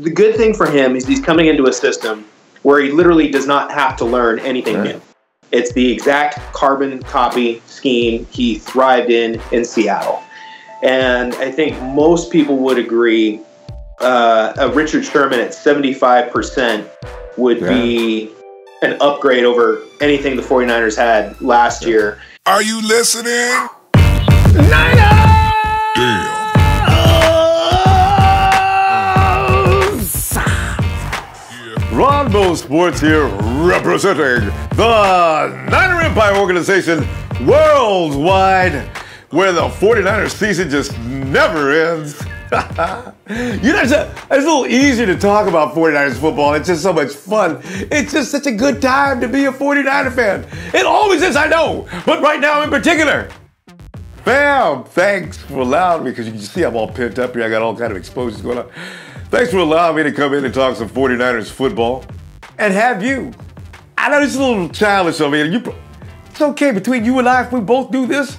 the good thing for him is he's coming into a system where he literally does not have to learn anything new. It's the exact carbon copy scheme he thrived in Seattle. And I think most people would agree a Richard Sherman at 75% would be an upgrade over anything the 49ers had last year. Are you listening? Niners! Damn. Ronbo Sports here, representing the Niner Empire organization worldwide, where the 49ers season just never ends. You know, it's a little easier to talk about 49ers football. It's just so much fun. It's just such a good time to be a 49er fan. It always is, I know, but right now in particular. Fam, thanks for allowing me, because you can see I'm all pent up here. I got all kind of exposures going on. Thanks for allowing me to come in and talk some 49ers football. And have you. I know this is a little childish of me. It's okay between you and I if we both do this.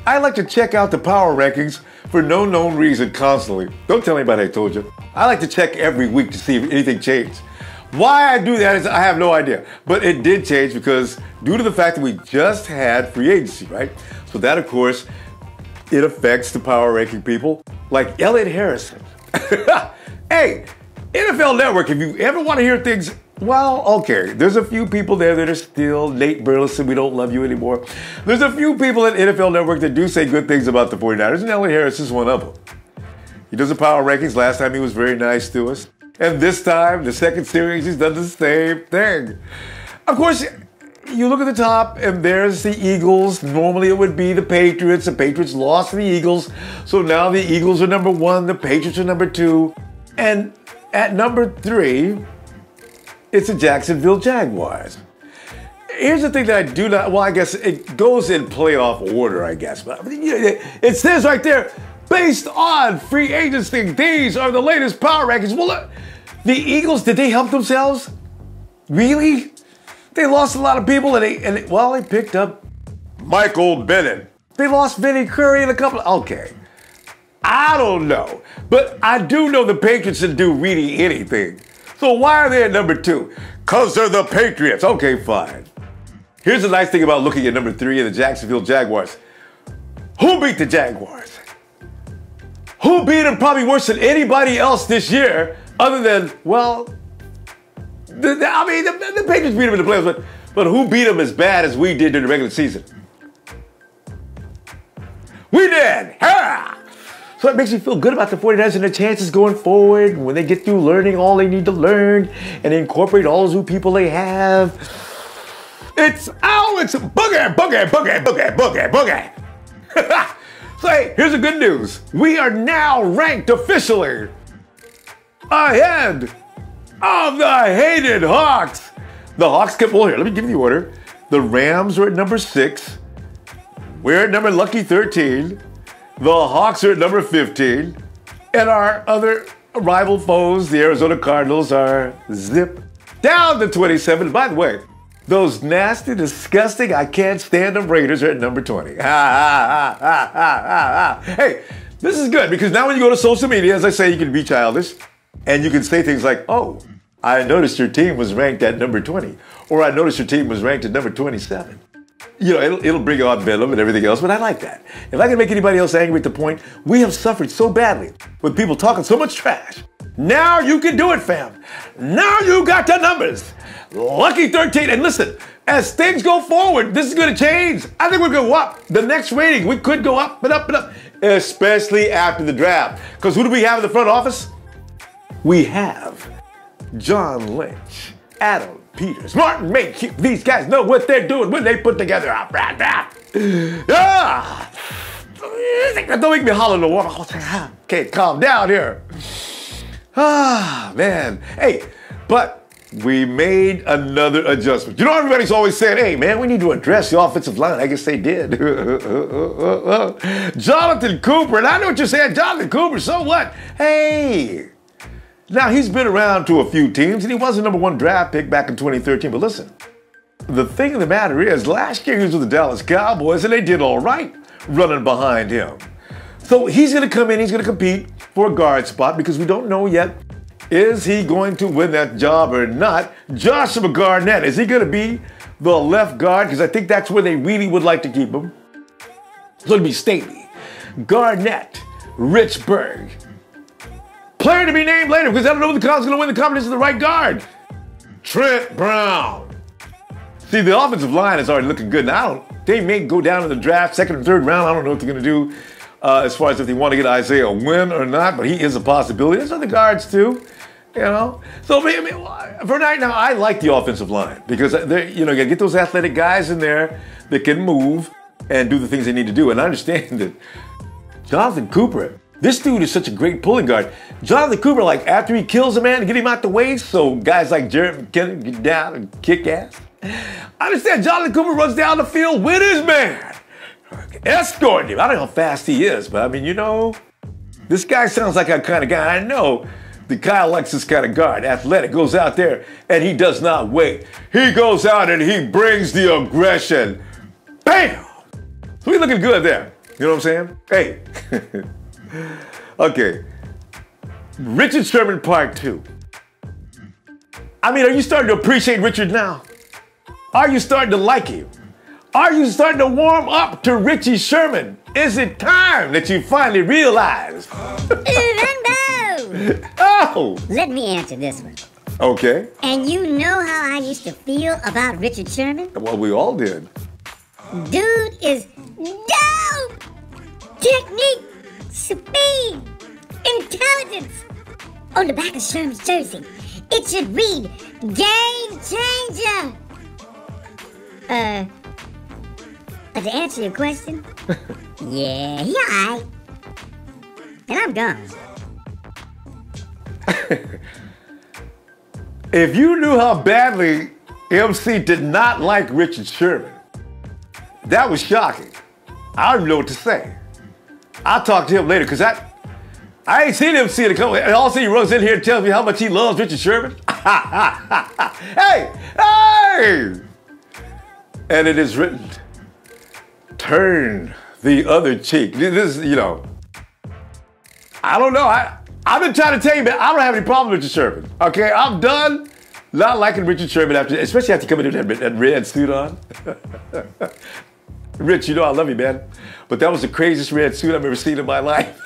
I like to check out the power rankings for no known reason constantly. Don't tell anybody I told you. I like to check every week to see if anything changed. Why I do that is I have no idea. But it did change because due to the fact that we just had free agency, right? So that, of course, it affects the power ranking people like Elliot Harrison. Hey, NFL Network, if you ever want to hear things, well, okay, there's a few people there that are still Nate Burleson, we don't love you anymore. There's a few people at NFL Network that do say good things about the 49ers, and Elliot Harris is one of them. He does the power rankings. Last time he was very nice to us. And this time, the second series, he's done the same thing. Of course, you look at the top, and there's the Eagles. Normally, it would be the Patriots. The Patriots lost to the Eagles. So now the Eagles are number 1. The Patriots are number 2. And at number 3, it's the Jacksonville Jaguars. Here's the thing that I do not, well, I guess it goes in playoff order, I guess. But it says right there, based on free agency, these are the latest power rankings. Well, look, the Eagles, did they help themselves? Really? They lost a lot of people, and they picked up Michael Bennett. They lost Vinny Curry and a couple of, okay. I don't know. But I do know the Patriots didn't do really anything. So why are they at number 2? Because they're the Patriots. Okay, fine. Here's the nice thing about looking at number 3 in the Jacksonville Jaguars. Who beat the Jaguars? Who beat them probably worse than anybody else this year other than, well, the Patriots beat them in the playoffs, but who beat them as bad as we did during the regular season? We did! Ha! So it makes me feel good about the 49ers and their chances going forward when they get through learning all they need to learn and incorporate all those new people they have. It's boogie. So hey, here's the good news. We are now ranked officially ahead of the hated Hawks. The Hawks kept, well, here, let me give you the order. The Rams are at number 6. We're at number lucky 13. The Hawks are at number 15. And our other rival foes, the Arizona Cardinals, are zip down to 27. By the way, those nasty, disgusting, I can't stand them Raiders are at number 20. Hey, this is good because now when you go to social media, as I say, you can be childish and you can say things like, oh, I noticed your team was ranked at number 20, or I noticed your team was ranked at number 27. You know, it'll bring out venom and everything else, but I like that. If I can make anybody else angry at the point, we have suffered so badly with people talking so much trash. Now you can do it, fam. Now you got the numbers. Lucky 13. And listen, as things go forward, this is going to change. I think we're going to go up. The next rating, we could go up and up and up, especially after the draft. Because who do we have in the front office? We have John Lynch, Adam Peters, Martin Mayhew. These guys know what they're doing when they put together a draft. Don't make me holler in the water. Can't calm down here. Man. Hey, but we made another adjustment. You know, everybody's always saying, hey, man, we need to address the offensive line. I guess they did. Jonathan Cooper, and I know what you're saying, Jonathan Cooper, so what? Hey. Now, he's been around to a few teams, and he was the number 1 draft pick back in 2013. But listen, the thing of the matter is, last year he was with the Dallas Cowboys, and they did all right running behind him. So he's going to come in, he's going to compete for a guard spot because we don't know yet Is he going to win that job or not? Joshua Garnett, is he going to be the left guard? Because I think that's where they really would like to keep him. So it'll be Staley, Garnett, Rich Berg. Player to be named later because I don't know if the Cardinals going to win the competition the right guard. Trent Brown. See, the offensive line is already looking good. Now, they may go down in the draft, second and third round. I don't know what they're going to do as far as if they want to get Isaiah Wynn or not, but he is a possibility. There's other guards, too, you know. So, I mean, for right now, I like the offensive line because, you got to get those athletic guys in there that can move and do the things they need to do. And I understand that Jonathan Cooper, this dude is such a great pulling guard. Jonathan Cooper, like, after he kills a man, get him out the way so guys like Jared can get down and kick ass. I understand Jonathan Cooper runs down the field with his man, escorting him. I don't know how fast he is, but I mean, this guy sounds like a kind of guy. I know that Kyle likes this kind of guard, athletic, goes out there and he does not wait. He goes out and he brings the aggression. Bam! So he's looking good there. You know what I'm saying? Hey. Okay. Richard Sherman Part 2. I mean, are you starting to appreciate Richard now? Are you starting to like him? Are you starting to warm up to Richie Sherman? Is it time that you finally realize? Ronbo! Oh! Let me answer this one. Okay. And you know how I used to feel about Richard Sherman? Well, we all did. Dude is dope! Technique, speed, intelligence. On the back of Sherman's jersey, it should read, Game Changer. To answer your question, yeah, he alright. And I'm gone. If you knew how badly MC did not like Richard Sherman, that was shocking. I don't even know what to say. I'll talk to him later because I ain't seen MC in a couple. And all of a sudden he runs in here and tells me how much he loves Richard Sherman. Hey! And it is written, turn the other cheek. This, I don't know. I've been trying to tell you, man, I don't have any problem with Richard Sherman. Okay, I'm done not liking Richard Sherman especially after coming in with that red suit on. Rich, I love you, man. But that was the craziest red suit I've ever seen in my life.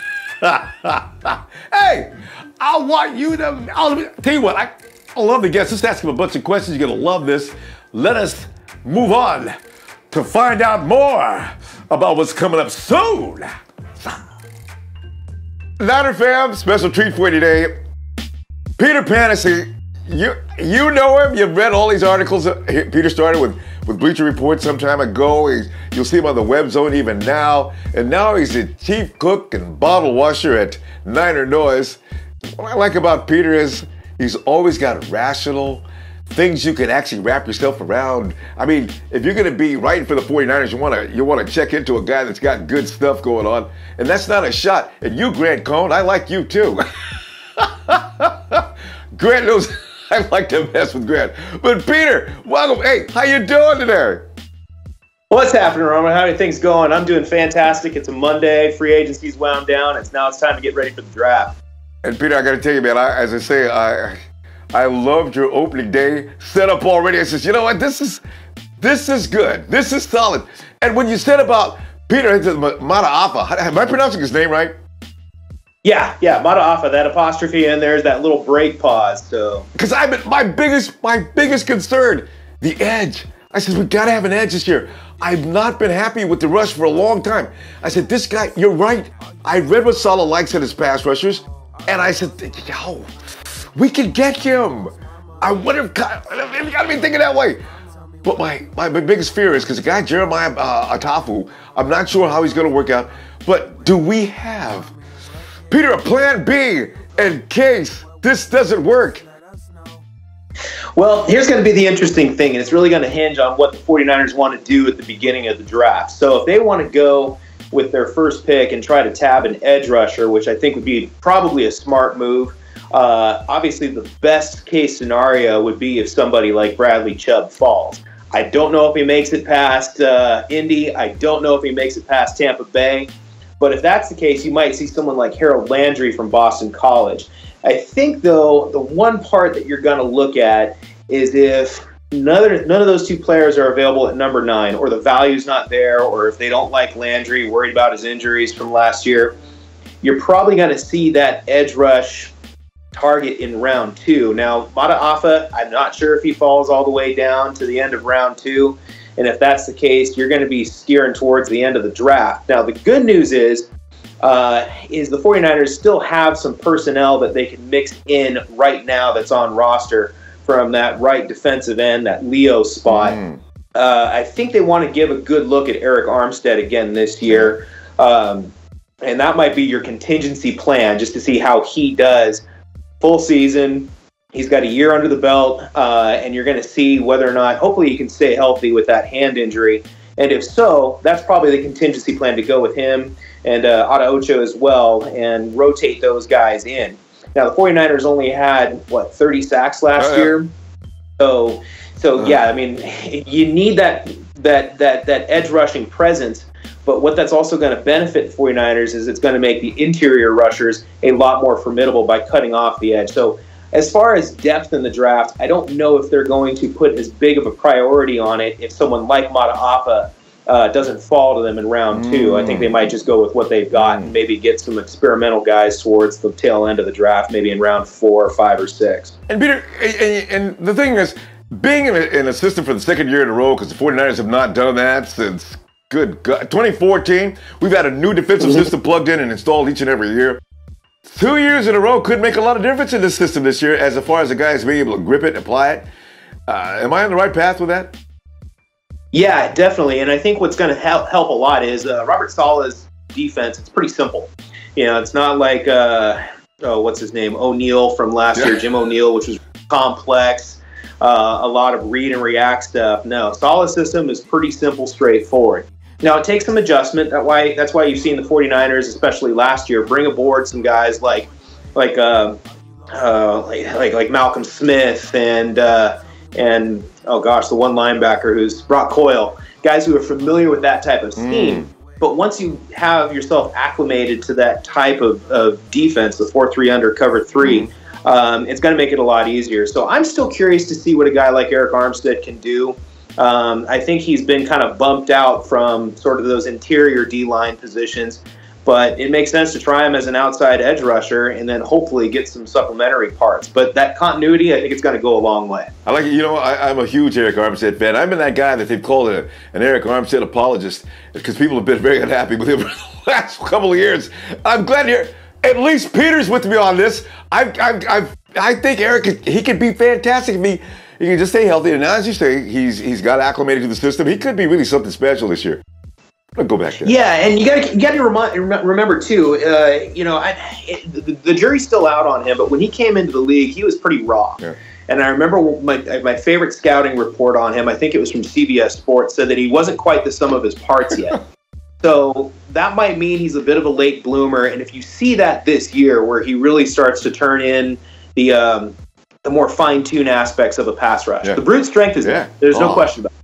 Hey, I want you to, I'll tell you what, I love the guests. Let's ask him a bunch of questions. You're gonna love this. Let us move on to find out more about what's coming up soon. Niner fam, special treat for you today. Peter Panacy, you know him. You've read all these articles. Peter started with Bleacher Report some time ago. You'll see him on the Web Zone even now. And now he's the chief cook and bottle washer at Niner Noise. What I like about Peter is he's always got rational things you can actually wrap yourself around. I mean, if you're going to be writing for the 49ers, you want to check into a guy that's got good stuff going on. And that's not a shot at you, Grant Cohn. I like you too. Grant knows I like to mess with Grant. But Peter, welcome. Hey, how you doing today? What's happening, Roman? How are things going? I'm doing fantastic. It's a Monday. Free agency's wound down. It's time to get ready for the draft. And Peter, I got to tell you, man, as I say, I loved your opening day setup already. I said, you know what? This is good. This is solid. And when you said about Peter Mataafa, am I pronouncing his name right? Yeah, Mataafa. That apostrophe in there's that little break pause. So because my biggest concern, the edge. I said we gotta have an edge this year. I've not been happy with the rush for a long time. I said this guy, you're right. I read what Saleh likes in his pass rushers, and I said, yo, we can get him. I would have got me thinking that way. But my biggest fear is because the guy Jeremiah Atafu, I'm not sure how he's going to work out. But do we have, Peter, a plan B in case this doesn't work? Well, here's going to be the interesting thing, and it's really going to hinge on what the 49ers want to do at the beginning of the draft. So if they want to go with their first pick and try to tab an edge rusher, which I think would be probably a smart move, obviously the best case scenario would be if somebody like Bradley Chubb falls. I don't know if he makes it past Indy. I don't know if he makes it past Tampa Bay. But if that's the case, you might see someone like Harold Landry from Boston College. I think, though, the one part that you're going to look at is if none of those two players are available at number 9, or the value's not there, or if they don't like Landry, worried about his injuries from last year, you're probably going to see that edge rush target in round 2. Now, Mata'afa, I'm not sure if he falls all the way down to the end of round 2. And if that's the case, you're going to be steering towards the end of the draft. Now, the good news is the 49ers still have some personnel that they can mix in right now that's on roster from that right defensive end, that Leo spot. I think they want to give a good look at Eric Armstead again this year. And that might be your contingency plan, just to see how he does full season. He's got a year under the belt, and you're going to see whether or not, hopefully he can stay healthy with that hand injury. And if so, that's probably the contingency plan, to go with him and Ocho as well and rotate those guys in. Now, the 49ers only had, 30 sacks last year? So yeah, I mean, you need that edge rushing presence. But what that's also going to benefit the 49ers is it's going to make the interior rushers a lot more formidable by cutting off the edge. So as far as depth in the draft, I don't know if they're going to put as big of a priority on it if someone like Mata'afa doesn't fall to them in round 2. I think they might just go with what they've got and maybe get some experimental guys towards the tail end of the draft, maybe in round 4 or 5 or 6. And Peter, and the thing is, being in a system for the second year in a row, because the 49ers have not done that since, good God, 2014, we've had a new defensive system plugged in and installed each and every year. 2 years in a row could make a lot of difference in this system this year as far as the guys being able to grip it, apply it. Am I on the right path with that? Yeah, definitely. And I think what's going to help a lot is Robert Saleh's defense. It's pretty simple. You know, it's not like, what's his name, O'Neal from last year, Jim O'Neal, which was complex. A lot of read and react stuff. No, Saleh's system is pretty simple, straightforward. Now, it takes some adjustment. That's why you've seen the 49ers, especially last year, bring aboard some guys like Malcolm Smith and oh gosh, the one linebacker who's Brock Coyle, guys who are familiar with that type of scheme. But once you have yourself acclimated to that type of defense, the 4-3 under cover 3, it's going to make it a lot easier. So I'm still curious to see what a guy like Eric Armstead can do. I think he's been kind of bumped out from sort of those interior D-line positions, but it makes sense to try him as an outside edge rusher and then hopefully get some supplementary parts. But that continuity, I think it's going to go a long way. I like it. You know, I'm a huge Eric Armstead fan. I've been that guy that they've called an Eric Armstead apologist because people have been very unhappy with him for the last couple of years. I'm glad to hear at least Peter's with me on this. I think Eric, he could be fantastic if he can just stay healthy. And now, as you say, he's got acclimated to the system. He could be really something special this year. I'll go back there. Yeah, and you got to remember too. The jury's still out on him, but when he came into the league, he was pretty raw. Yeah. And I remember my favorite scouting report on him, I think it was from CBS Sports, said that he wasn't quite the sum of his parts yet. So that might mean he's a bit of a late bloomer. And if you see that this year, where he really starts to turn in the more fine-tuned aspects of a pass rush, the brute strength is there. There's no question about it.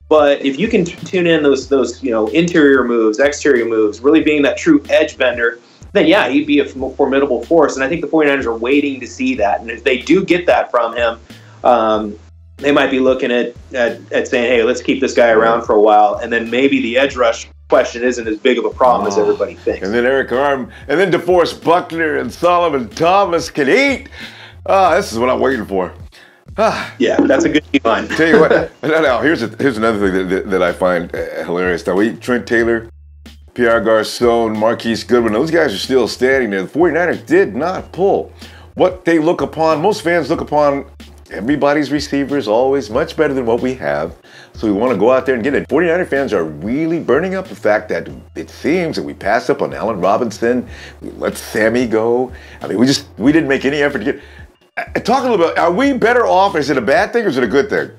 But if you can tune in those interior moves, exterior moves, really being that true edge bender, then yeah, he'd be a formidable force. And I think the 49ers are waiting to see that. And if they do get that from him, they might be looking at saying, hey, let's keep this guy around for a while. And then maybe the edge rush question isn't as big of a problem as everybody thinks. And then Eric Arm, and then DeForest Buckner and Solomon Thomas can eat. This is what I'm waiting for. Yeah, that's a good line. Tell you what, now here's another thing that I find hilarious. Now, Trent Taylor, Pierre Garçon, Marquise Goodwin, those guys are still standing there. The 49ers did not pull what they look upon. Most fans look upon everybody's receivers always much better than what we have. So we want to go out there and get it. 49er fans are really burning up the fact that it seems that we passed up on Allen Robinson. We let Sammy go. I mean, we didn't make any effort to get. Talk a little bit. Are we better off? Is it a bad thing or is it a good thing?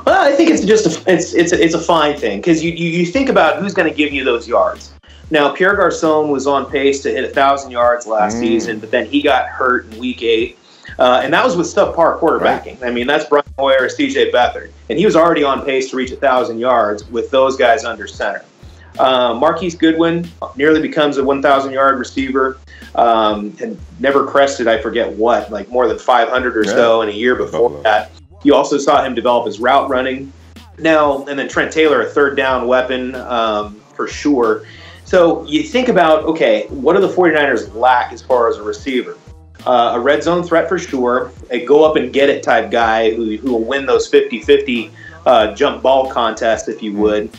Well, I think it's just it's a fine thing because you think about who's going to give you those yards. Now, Pierre Garçon was on pace to hit 1,000 yards last season, but then he got hurt in Week 8, and that was with subpar quarterbacking. Right. I mean, that's Brian Hoyer, C.J. Beathard, and he was already on pace to reach 1,000 yards with those guys under center. Marquise Goodwin nearly becomes a 1,000-yard receiver. And never crested, I forget what, like more than 500 or so in a year before that. You also saw him develop his route running. Now, and then Trent Taylor, a third down weapon for sure. So you think about, okay, what do the 49ers lack as far as a receiver? A red zone threat for sure, a go-up-and-get-it type guy who will win those 50-50 jump ball contests, if you would.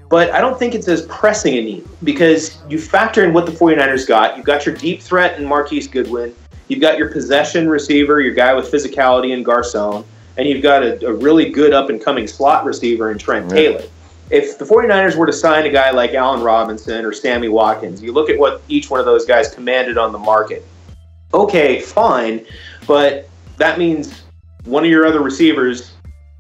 But I don't think it's as pressing a need because you factor in what the 49ers got. You've got your deep threat in Marquise Goodwin. You've got your possession receiver, your guy with physicality in Garcon. And you've got a really good up-and-coming slot receiver in Trent Taylor. If the 49ers were to sign a guy like Allen Robinson or Sammy Watkins, you look at what each one of those guys commanded on the market. Okay, fine, but that means one of your other receivers,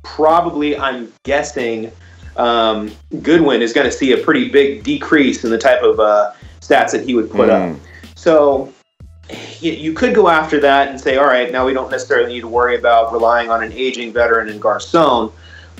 probably, I'm guessing, Goodwin is going to see a pretty big decrease in the type of stats that he would put up. So you could go after that and say, all right, now we don't necessarily need to worry about relying on an aging veteran in Garcon.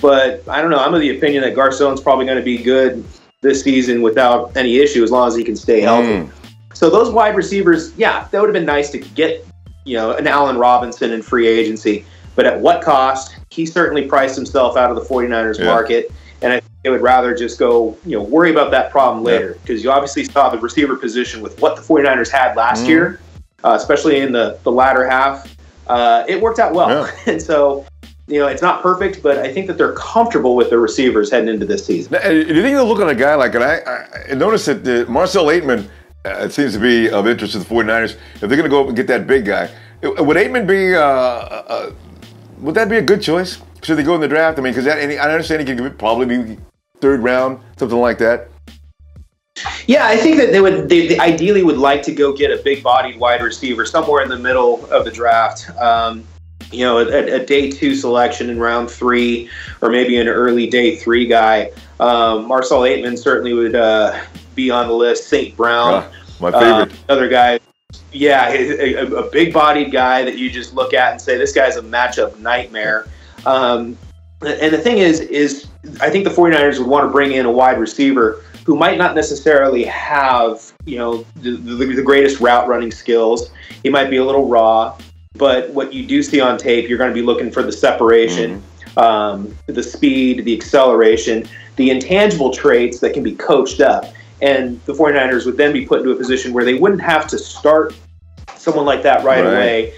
But I don't know. I'm of the opinion that Garcon's probably going to be good this season without any issue as long as he can stay healthy. So those wide receivers, yeah, that would have been nice to get, an Allen Robinson in free agency. But at what cost? He certainly priced himself out of the 49ers market. And I think they would rather just go, worry about that problem later. Because you obviously saw the receiver position with what the 49ers had last year, especially in the latter half. It worked out well. And so, it's not perfect, but I think that they're comfortable with their receivers heading into this season. Now, do you think they'll look at a guy like, and I noticed that Marcell Ateman seems to be of interest to the 49ers. If they're going to go up and get that big guy, would Ateman be, would that be a good choice? Should they go in the draft? I mean, because I understand he can probably be third round, something like that. Yeah, I think that they ideally would like to go get a big-bodied wide receiver somewhere in the middle of the draft. A day 2 selection in round 3, or maybe an early day 3 guy. Marcell Ateman certainly would be on the list. St. Brown, my favorite. Another guy. Yeah, a big-bodied guy that you just look at and say, this guy's a matchup nightmare. And the thing is I think the 49ers would want to bring in a wide receiver who might not necessarily have, the greatest route running skills. He might be a little raw, but what you do see on tape, you're going to be looking for the separation, the speed, the acceleration, the intangible traits that can be coached up. And the 49ers would then be put into a position where they wouldn't have to start someone like that right away,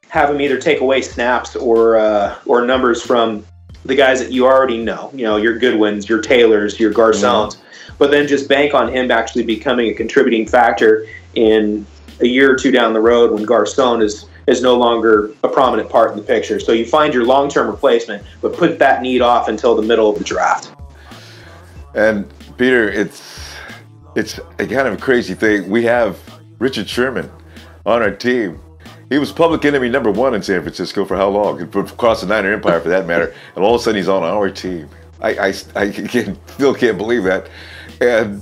have him either take away snaps or numbers from the guys that you already know, your Goodwins, your Taylors, your Garcons, but then just bank on him actually becoming a contributing factor in a year or two down the road when Garcon is no longer a prominent part in the picture. So you find your long-term replacement, but put that need off until the middle of the draft. And Peter, it's a kind of a crazy thing. We have Richard Sherman on our team. He was public enemy number 1 in San Francisco for how long? Across the Niner Empire, for that matter. And all of a sudden, he's on our team. I still can't believe that. And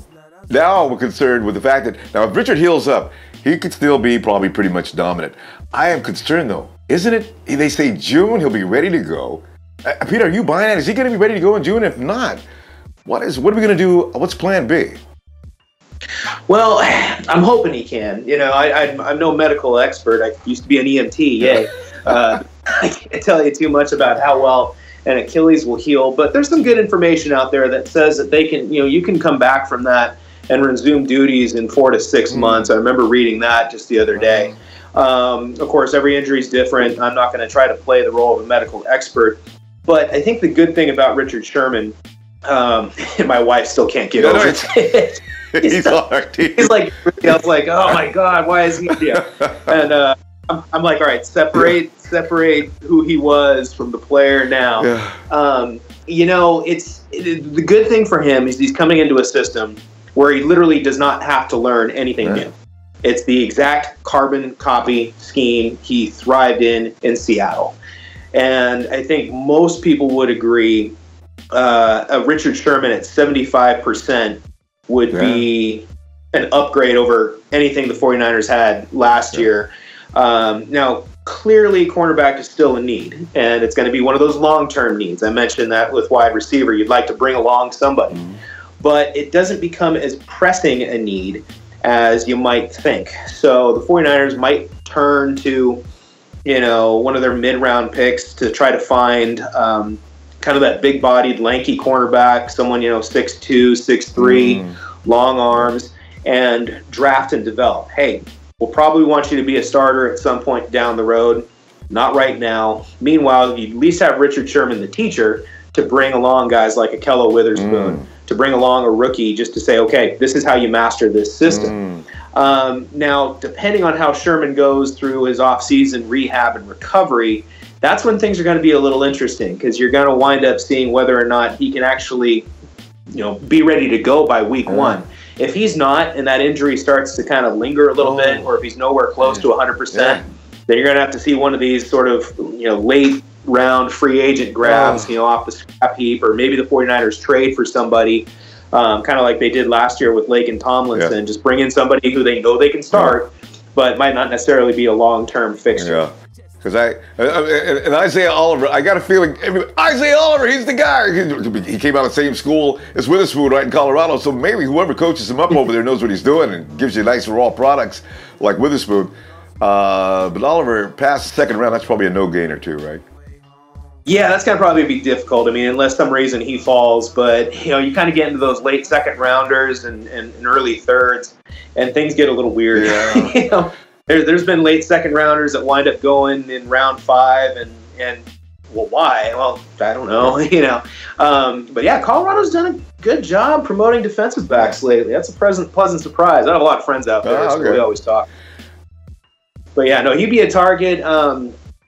now we're concerned with the fact that, now if Richard heals up, he could still be probably pretty much dominant. I am concerned, though. Isn't it? They say June, he'll be ready to go. Peter, are you buying that? Is he going to be ready to go in June? If not, what are we going to do? What's plan B? Well, I'm hoping he can. I'm no medical expert. I used to be an EMT. Yay. I can't tell you too much about how well an Achilles will heal, but there's some good information out there that says that they can, you can come back from that and resume duties in 4 to 6 months. I remember reading that just the other day. Of course, every injury is different. I'm not going to try to play the role of a medical expert, but I think the good thing about Richard Sherman, and my wife still can't get over it. He's like, I was like, oh my God, why is he here? And I'm like, all right, separate who he was from the player now. It's the good thing for him is he's coming into a system where he literally does not have to learn anything new. It's the exact carbon copy scheme he thrived in Seattle. And I think most people would agree a Richard Sherman at 75% would be an upgrade over anything the 49ers had last year. Now, clearly, cornerback is still a need, and it's going to be one of those long-term needs. I mentioned that with wide receiver. You'd like to bring along somebody. but it doesn't become as pressing a need as you might think. So the 49ers might turn to, one of their mid-round picks to try to find kind of that big-bodied, lanky cornerback, someone, 6'2", 6'3", long arms, and draft and develop. Hey, we'll probably want you to be a starter at some point down the road. Not right now. Meanwhile, you at least have Richard Sherman, the teacher, to bring along guys like Akello Witherspoon, to bring along a rookie just to say, okay, this is how you master this system. Now, depending on how Sherman goes through his offseason rehab and recovery, that's when things are going to be a little interesting, because you're going to wind up seeing whether or not he can actually, be ready to go by week one. If he's not, and that injury starts to kind of linger a little bit, or if he's nowhere close to 100%, then you're going to have to see one of these sort of, late round free agent grabs, off the scrap heap, or maybe the 49ers trade for somebody, kind of like they did last year with Lake and Tomlinson. Just bring in somebody who they know they can start, but might not necessarily be a long-term fixture. Because and Isaiah Oliver, I got a feeling, Isaiah Oliver, he's the guy. He came out of the same school as Witherspoon, right, in Colorado. So maybe whoever coaches him up over there knows what he's doing and gives you nice raw products like Witherspoon. But Oliver past the second round, that's probably a no-gainer too, right? Yeah, that's going to probably be difficult. I mean, unless some reason he falls. But, you kind of get into those late second rounders and early thirds, and things get a little weird. Yeah. There's been late second rounders that wind up going in round 5, and well, why? Well, I don't know, But yeah, Colorado's done a good job promoting defensive backs lately. That's a pleasant surprise. I have a lot of friends out there, so we always talk. But yeah, no, he'd be a target.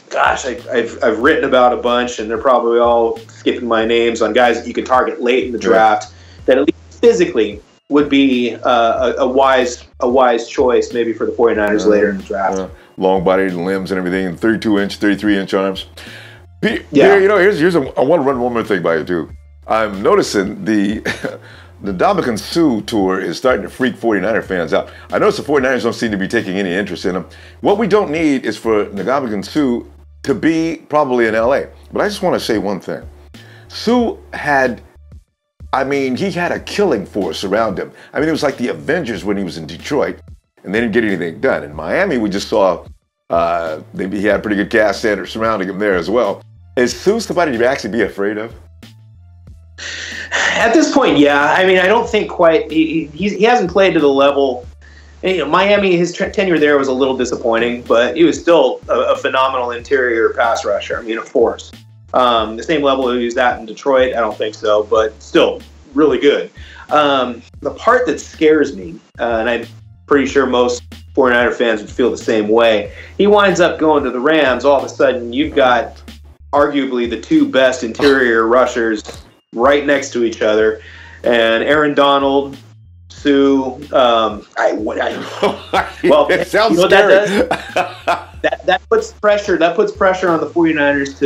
Gosh, I've written about a bunch, and they're probably all skipping my names on guys that you can target late in the draft that at least physically would be a wise choice maybe for the 49ers later in the draft. Long-bodied limbs and everything, and 32-inch, 33-inch arms. Peter, here's I want to run one more thing by you too. I'm noticing the Ndamukong Suh tour is starting to freak 49er fans out. I notice the 49ers don't seem to be taking any interest in him. What we don't need is for Ndamukong Suh to be probably in LA. But I just want to say one thing. Suh had, he had a killing force around him. It was like the Avengers when he was in Detroit, and they didn't get anything done. In Miami, we just saw he had a pretty good cast center surrounding him there as well. Is Suh somebody to actually be afraid of? At this point, yeah. I don't think quite. He hasn't played to the level. Miami, his tenure there was a little disappointing, but he was still a phenomenal interior pass rusher. A force. The same level he was at in Detroit, I don't think so, but still really good. The part that scares me, and I'm pretty sure most 49er fans would feel the same way, he winds up going to the Rams. All of a sudden, you've got arguably the two best interior rushers right next to each other, and Aaron Donald, Suh. It sounds scary. That puts pressure. That puts pressure on the 49ers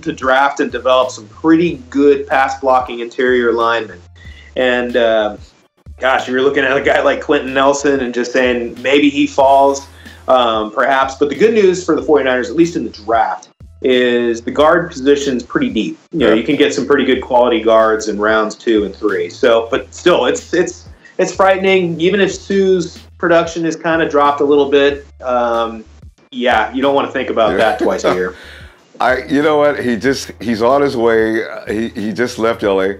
to draft and develop some pretty good pass blocking interior linemen. And gosh, you're looking at a guy like Quentin Nelson and just saying maybe he falls, perhaps. But the good news for the 49ers, at least in the draft, is the guard position's pretty deep. You can get some pretty good quality guards in rounds 2 and 3. So, but still, it's frightening. Even if Suh's production is kind of dropped a little bit, you don't want to think about that twice a year. You know what? He's on his way. He just left LA.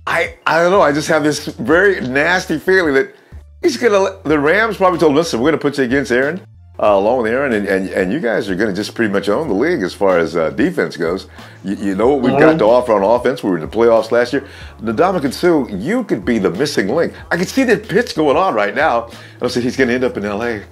I don't know. I just have this very nasty feeling that the Rams probably told him, listen, we're going to put you against Aaron. Along with Aaron, and you guys are going to just pretty much own the league as far as defense goes. You know what we've got to offer on offense. We were in the playoffs last year. Ndamukong Suh, you could be the missing link. I can see that pitch going on right now. And I said he's going to end up in L.A.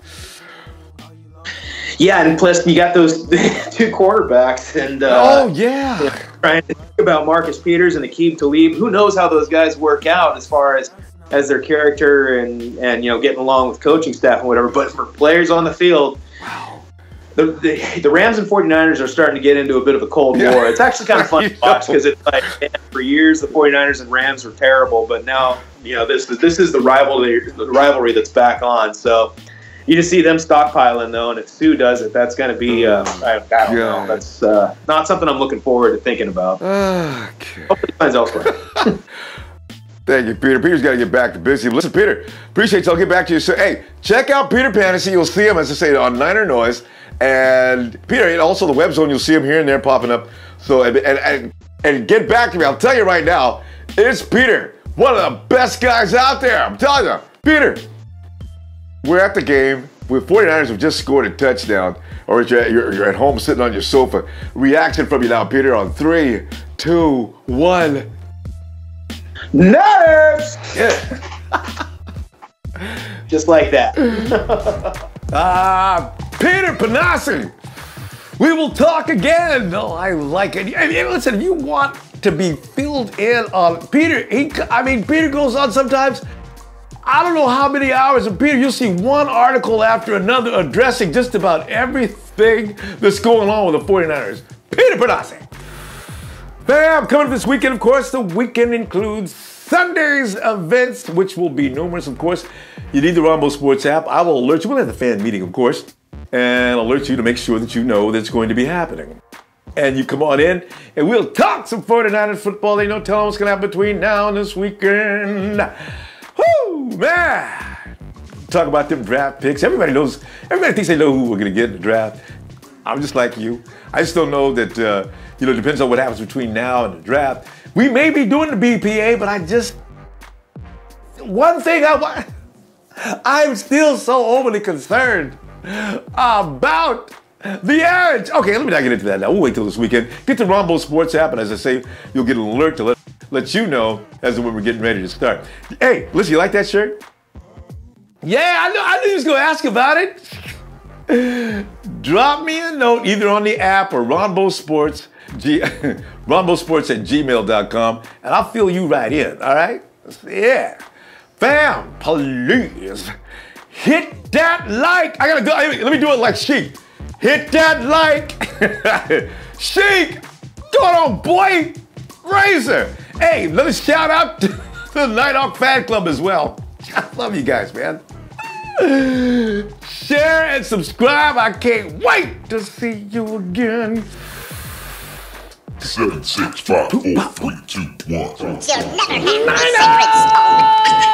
Yeah, and plus you got those two quarterbacks. And trying to think about Marcus Peters and Aqib Talib. Who knows how those guys work out as far as their character and getting along with coaching staff and whatever. But for players on the field, the Rams and 49ers are starting to get into a bit of a cold war. It's actually kind of fun to watch because it's like, for years the 49ers and Rams were terrible, but now this is the rivalry that's back on. So you just see them stockpiling though, and if Suh does it, that's going to be I don't know. That's not something I'm looking forward to thinking about. Okay. Hopefully he finds elsewhere. Thank you, Peter. Peter's got to get back to business. Listen, Peter, appreciate you. I'll get back to you soon. Hey, check out Peter Panacy. You'll see him, as I say, on Niner Noise. And Peter, and also the Web Zone, you'll see him here and there popping up. So, and get back to me. I'll tell you right now, it's Peter, one of the best guys out there. I'm telling you. Peter, we're at the game. The 49ers have just scored a touchdown. Or you're at home sitting on your sofa. Reaction from you now, Peter, on 3, 2, 1. Nerves! Yeah. Just like that. Peter Panacy, we will talk again. No, I like it. I mean, listen, if you want to be filled in on Peter, Peter goes on sometimes, I don't know how many hours, and Peter, you'll see one article after another addressing just about everything that's going on with the 49ers. Peter Panacy. Bam, coming up this weekend, of course. The weekend includes Sunday's events, which will be numerous, of course. You need the Ronbo Sports app. I will alert you. We'll have the fan meeting, of course, and alert you to make sure that you know that's going to be happening. And you come on in, and we'll talk some 49ers football. They know, tell them what's going to happen between now and this weekend. Woo, man. Talk about them draft picks. Everybody thinks they know who we're going to get in the draft. I'm just like you. I just don't know that, it depends on what happens between now and the draft. We may be doing the BPA, but one thing I'm still so overly concerned about the edge. Okay, let me not get into that now. We'll wait till this weekend. Get the Ronbo Sports app, and as I say, you'll get an alert to let you know as to when we're getting ready to start. Hey, listen, you like that shirt? Yeah, I knew you was going to ask about it. Drop me a note either on the app or Ronbo Sports, Ronbo Sports at gmail.com, and I'll fill you right in, all right? Yeah. Fam, please hit that like. I gotta go. Let me do it like Sheik. Hit that like. Sheik, go on, boy. Razor. Hey, let us shout out to the Nighthawk fan club as well. I love you guys, man. Share and subscribe. I can't wait to see you again. 7, 6, 5, 4, 3, 2, 1. You'll never have my secret stone.